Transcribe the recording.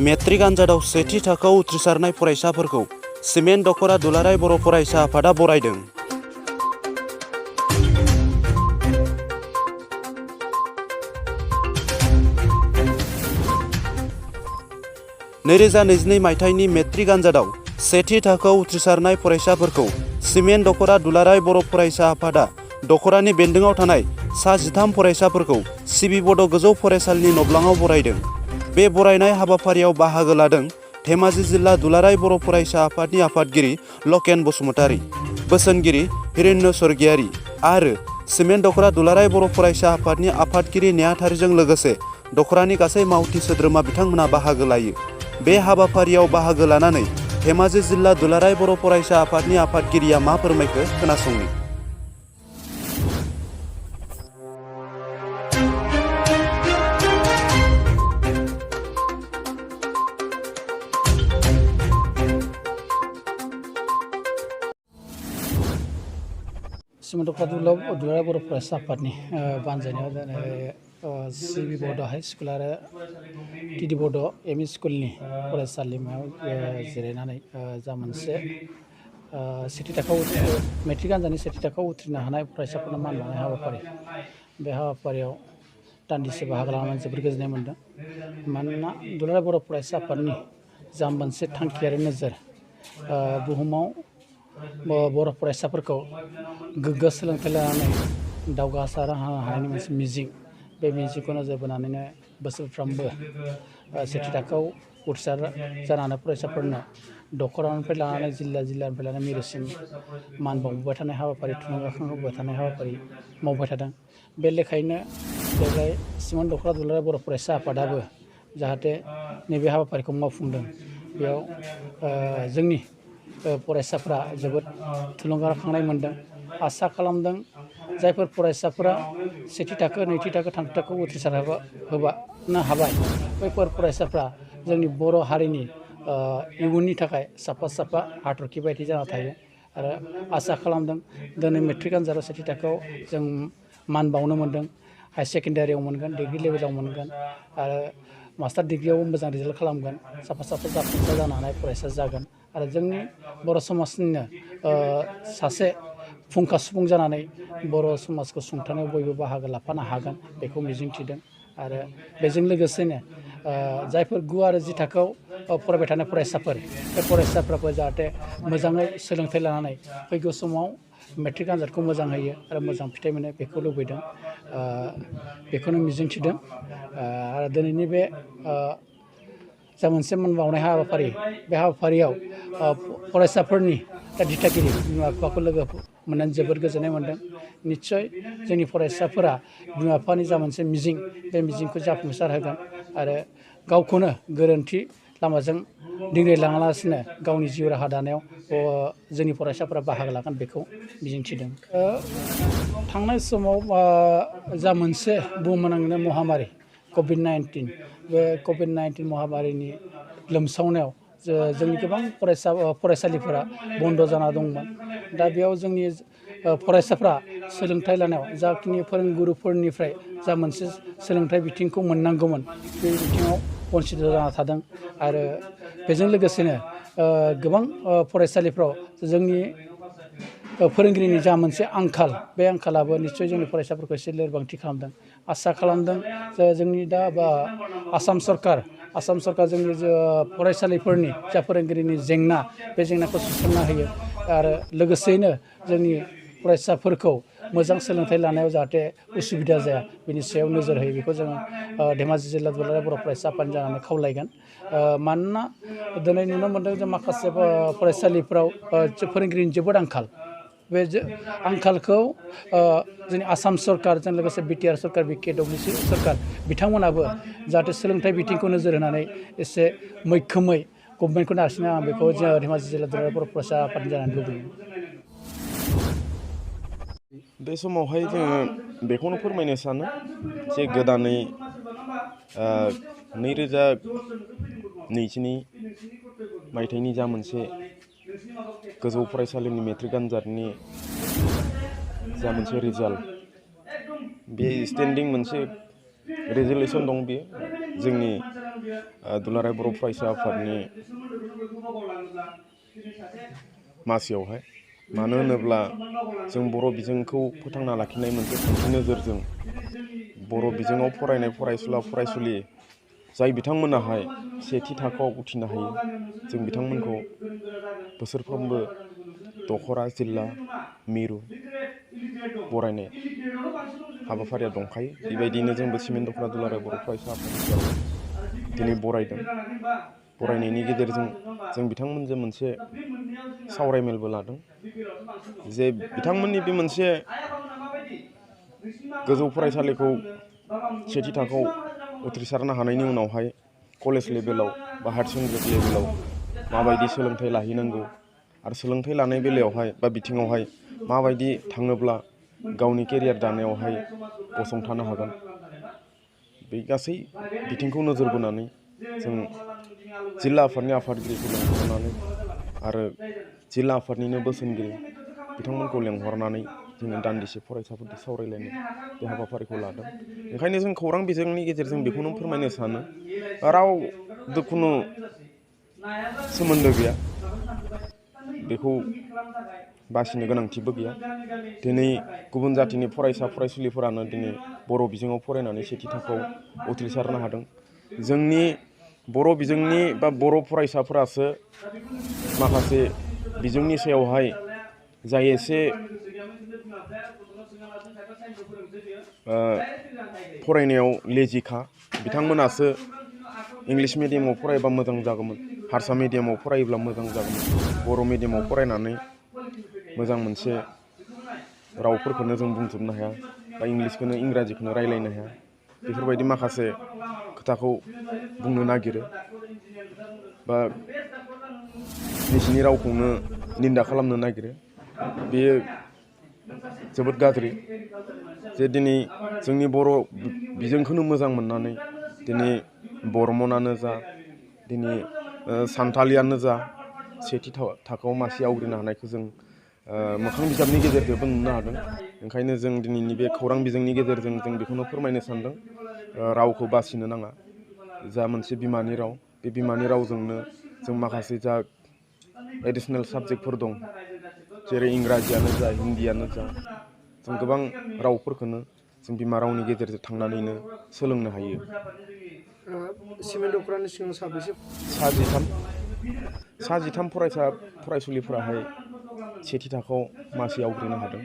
Matric आनजादाव सेथि थाखोआव उथ्रिसारनाय फरायसाफोरखौ सिमेन्ट दख'रा दुलाराय बर' फरायसा आफादा बरायदों। (2022) मायथाइनि मेट्रिक आनजादाव सेथि थाखोआव उथ्रिसारनाय फरायसाफोरखौ सिमेन्ट दख'रा दुलाराय बर' फरायसा आफादा दख'रानि बेन्दोङाव थानाय सा 13 फरायसाफोरखौ सिबि बड' गोजौ फरायसालिनि नब्लाङाव बरायदों। बे बरायनाय हाबाफारियाव बाहागो लादों धेमाजि जिल्ला दुलाराय बर' फरायसा आफादनि आफादगिरि लकेन बसुमतारी, बोसोनगिरि हिरण्य स्वर्गियारी आरो सिमेन्ट दख'रा दुलाराय बर' फरायसा आफादनि आफादगिरि नेहाथारिजों लोगोसे दख'रानि गासै मावथि सोद्रोमा बिथांमोना बाहागो लायो। बे हाबाफारियाव बाहागो लानानै धेमाजि जिल्ला दुलाराय बर' फरायसा आफादनि आफादगिरिया मा फोरमायखो खोनासंनि। सिमेन्ट दख'रा दुलाराय बर' फरायसा आफादनि बानजायनायाव दिनै सिबि बड' हाइ स्कुल आरो टिडि बड' एम इ स्कुलनि फरायसालिमायाव जिरायनानै जा मोनसे सेथि थाखोआव मेट्रिक आनजादनि सेथि थाखोआव उथ्रिनो हानाय फरायसाफोरनो मान बावनाय हाबाफारि, बे हाबाफारियाव दान्दिसे बाहागो लानानै जोबोर गोजोननाय मोन्दों। मानोना दुलाराय बर' फरायसा आफादनि जा मोनसे थांखि आरो नोजोर, बुहुमाव बर' फरायसाफोरखौ गोग्गो सोलोंथाइ लानानै दावगासार होनो हानायनि मोनसे मिजिं, बे मिजिंखौ नोजोर बोनानैनो बोसोरफ्रोमबो सेथि थाखोआव उथ्रिसार जानो हानाय फरायसाफोरनो दख'रानिफ्राय लानानै जिल्लानिफ्राय लानानै मिरुसिम मान बावबोबाय थानाय हाबाफारि, थुलुंगाखांहोबोबाय थानाय हाबाफारि मावबाय थादों। बे लेखायैनो देग्लाय सिमेन्ट दख'रा दुलाराय बर' फरायसा आफादाबो जाहाथे नैबे हाबाफारिखौ मावफुंदों, बेयाव जोंनि फरायसाफ्रा जोबोद थुलुंगाखांनाय मोन्दों। आसा खालामदों जायफोर फरायसाफोरा सेथि थाखो, नैथि थाखो, थामथि थाखोआव उथ्रिसार होनो हाबाय, बैफोर फरायसाफ्रा जोंनि बर' हारिनि इयुननि थाखाय साफा साफा हाथरखि बायदि जाना थायो। आरो आसा खालामदों दिनै मेट्रिक आनजादाव सेथि थाखोआव जों मान बावनो मोन्दों, हायार सेकेन्डारियाव मोनगोन, डिग्रि लेभेलाव मोनगोन आरो मास्टार डिग्रियावबो मोजां रिजाल्ट खालामगोन, साफा साफा जाफुंसार जानो हानाय फरायसा जागोन आरो जोंनि बर' समाजनिनो सासे फुंखा सुबुं जानानै बर' समाजखौ सुंथानायाव बयबो बाहागो लाफानो हागोन, बेखौ मिजिंथिदों। आरो बेजों लोगोसेनो जायफोर 9 आरो 10 थाखोआव फरायबाय थानाय फरायसाफोर, बे फरायसाफ्राबो जाहाथे मोजाङै सोलोंथाइ लानानै फैगौ समाव मेट्रिक आनजादखौ मोजां होयो आरो मोजां फिथाइ मोनो, बेखौ लुबैदों, बेखौनो मिजिंथिदों। आरो दिनैनि बे जा मोनसे मान बावनाय हाबाफारि, बे हाबाफारियाव फरायसाफोरनि दिथागिरि बिमा बिफाखौ लोगो मोननानै जोबोद गोजोननाय मोन्दों। निस्सय जोंनि फरायसाफोरा बिमा बिफानि जा मोनसे मिजिं, बे मिजिंखौ जाफुंसार होगोन आरो गावखौनो गोरोन्थि लामाजों दिग्रायलाङालासिनो गावनि जिउ राहा दानायाव जोंनि फरायसाफोरा बाहागो लागोन, बेखौ मिजिंथिदों। थांनाय समाव जा मोनसे बुहुमनाङैनो महामारि कभिड-19, बे कभिड-19 महामारिनि लोमसावनायाव जोंनि गोबां फरायसालिफोरा बन्द' जाना दंमोन। दा बेयाव जोंनि फरायसाफ्रा सोलोंथाइ लानायाव जाखिनि फोरोंगुरुफोरनिफ्राय जा मोनसे सोलोंथाइ बिथिंखौ मोननांगौमोन, बे बिथिङाव बन्सित जाना थादों। आरो बेजों लोगोसेनो गोबां फरायसालिफ्राव जोंनि फोरोंगिरिनि जा मोनसे आंखाल, बे आंखालाबो निस्सय जोंनि फरायसाफोरखौ एसे लोरबांथि खालामदों। आसा खालामदों जे जोंनि दा आसाम सरकार जोंनि फरायसालिफोरनि जा फोरोंगिरिनि जेंना, बे जेंनाखौ सुस्रांना होयो आरो लोगोसेयैनो जोंनि फरायसाफोरखौ मोजां सोलोंथाइ लानायाव जाहाथे उसुबिदा जाया, बिनि सायाव नोजोर होयो, बेखौ जोङो धेमाजि जिल्ला दुलाराय बर' फरायसा आफादनि जानानै खावलायगोन। मानोना दिनै नुनो मोन्दों जे माखासे फरायसालिफ्राव फोरोंगिरिनि जोबोद आंखाल। बे आंखालखौ जोंनि आसाम सरकारजों लोगोसे बिटिआर सरकार, BKWC सरकार बिथांमोनाबो जाहाथे सोलोंथाइ बिथिंखौ नोजोर होनानै एसे मैखोमै गभर्नमेन्टखौ नारसिनो, आं बेखौ जों धेमाजि जिल्ला दुलाराय बर' फरायसा आफादनि जानानै लुबैयो। बे समावहाय जोङो बेखौनो फोरमायनो सानो जे गोदानै 2022 मायथाइनि जा मोनसे गोजौ फरायसालिनि मेट्रिक आनजादनि जा मोनसे रिजाल्ट, बे स्टेन्डिं मोनसे रेजुलेसन दं। बेयो जोंनि दुलाराय बर' फरायसा आफादनि मासियावहाय मानो होनोब्ला जों बर' बिजोंखौ फोथांना लाखिनाय मोनसे थांखि नोजोरजों बर' बिजोङाव फरायनाय फरायसुला फरायसुलि जाय बिथांमोनाहाय सेथि थाखोआव उथ्रिनो हायो जों बिथांमोनखौ बोसोरफ्रोमबो दख'रा जिल्ला मिरु बरायनाय हाबाफारिया दंखायो। बेबायदिनो जोंबो सिमेन्ट दख'रा दुलाराय बर' फरायसा आफादनिफ्राय दिनै बरायदों। बरायनायनि गेजेरजों जों बिथांमोनजों मोनसे सावरायमेलबो लादों जे बिथांमोननि बे मोनसे गोजौ फरायसालिखौ सेथि थाखोआव उथ्रिसारनो हानायनि उनावहाय कलेज लेभेलाव बा हायार सेकेन्डारि लेभेलाव माबायदि सोलोंथाइ लाहैनांगौ आरो सोलोंथाइ लानाय बेलायावहाय बा बिथिङावहाय माबायदि थाङोब्ला गावनि केरियार दानायावहाय गसंथानो हागोन बे गासै बिथिंखौ नोजोर बोनानै जों जिल्ला आफादनि आफादगिरिखौ लेंहरनानै आरो जिल्ला आफादनिनो बोसोनगिरि बिथांमोनखौ लेंहरनानै जोङो दान्दिसे फरायसाफोरजों सावरायलायनाय बे हाबाफारिखौ लादों। ओंखायनो जों खौरां बिजोंनि गेजेरजों बेखौनो फोरमायनो सानो राव जिखुनु सोमोन्दो गैया बेखौ बासिनो गोनांथिबो गैया। दिनै गुबुन जातिनि फरायसा फरायसुलिफोरानो दिनै बर' बिजोङाव फरायनानै सेथि थाखोआव उथ्रिसारनो हादों। जोंनि बर' बिजोंनि बा बर' फरायसाफोरासो माखासे बिजोंनि सायावहाय जाय एसे फरायनायाव लेजिखा बिथांमोनासो इंलिस मिडियामाव फरायबा मोजां जागौमोन, हारसा मिडियामाव फरायोब्ला मोजां जागौमोन, बर' मिडियामाव फरायनानै मोजां मोनसे रावफोरखौनो जों बुंजोबनो हाया बा इंलिसखौनो इंराजिखौनो रायलायनो हाया बेफोरबायदि माखासे खोथाखौ बुंनो नागिरो बा निजिनि रावखौनो निन्दा खालामनो नागिरो। बेयो जोबोद गाज्रि जे दिनै जोंनि बर' बिजोंखौनो मोजां मोननानै दिनै बर्मनानो जा दिनै सानथालियानो जा सेथि थाखोआव मासि आवग्रिनो हानायखौ जों मोखां बिजाबनि गेजेरजोंबो नुनो हादों। ओंखायनो जों दिनैनि बे खौरां बिजोंनि गेजेरजों जों बेखौनो फोरमायनो सानदों रावखौ बासिनो नाङा। जा मोनसे बिमानि राव बे बिमानि रावजोंनो जों माखासे जा एडिसनेल साबजेक्टफोर दं जेरै इंराजियानो जा हिन्दीयानो जा जों गोबां रावफोरखौनो जों बिमा रावनि गेजेरजों थांनानैनो सोलोंनो हायो। सिमेन्ट दख'रानि सिगां साबेसे सा जिथाम फरायसा फरायसुलिफोराहाय सेथि थाखोआव मासि आवग्रिनो हादों।